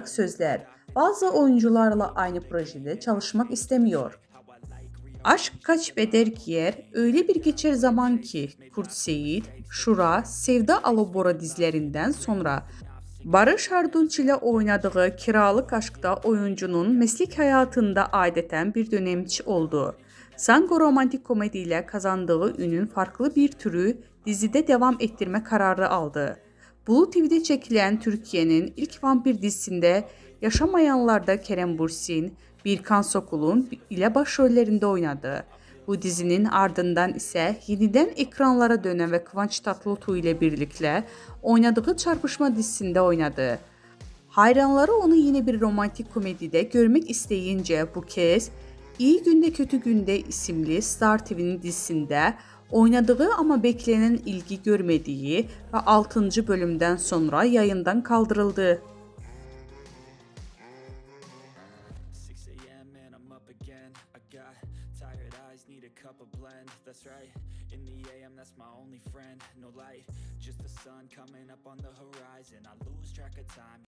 Sözler, bazı oyuncularla aynı projede çalışmak istemiyor. Aşk kaç beder giyer, öyle bir geçer zaman ki Kurt Seyit, Şura, Sevda Alabora dizilerinden sonra Barış Arduç ile oynadığı Kiralık Aşk'ta oyuncunun meslek hayatında adeten bir dönemçi oldu. Sango romantik komedi ile kazandığı ünün farklı bir türü dizide devam ettirme kararı aldı. Blue TV'de çekilen Türkiye'nin ilk vampir dizisinde Yaşamayanlar'da Kerem Bürsin, Birkan Sokul'un ile başrollerinde oynadı. Bu dizinin ardından ise yeniden ekranlara dönen ve Kıvanç Tatlıtuğ ile birlikte oynadığı Çarpışma dizisinde oynadı. Hayranları onu yine bir romantik komedide görmek isteyince bu kez İyi Günde Kötü Günde isimli Star TV'nin dizisinde oynadığı ama beklenen ilgi görmediği ve 6. bölümden sonra yayından kaldırıldı. That's my only friend, no light, just the sun coming up on the horizon. I lose track of time.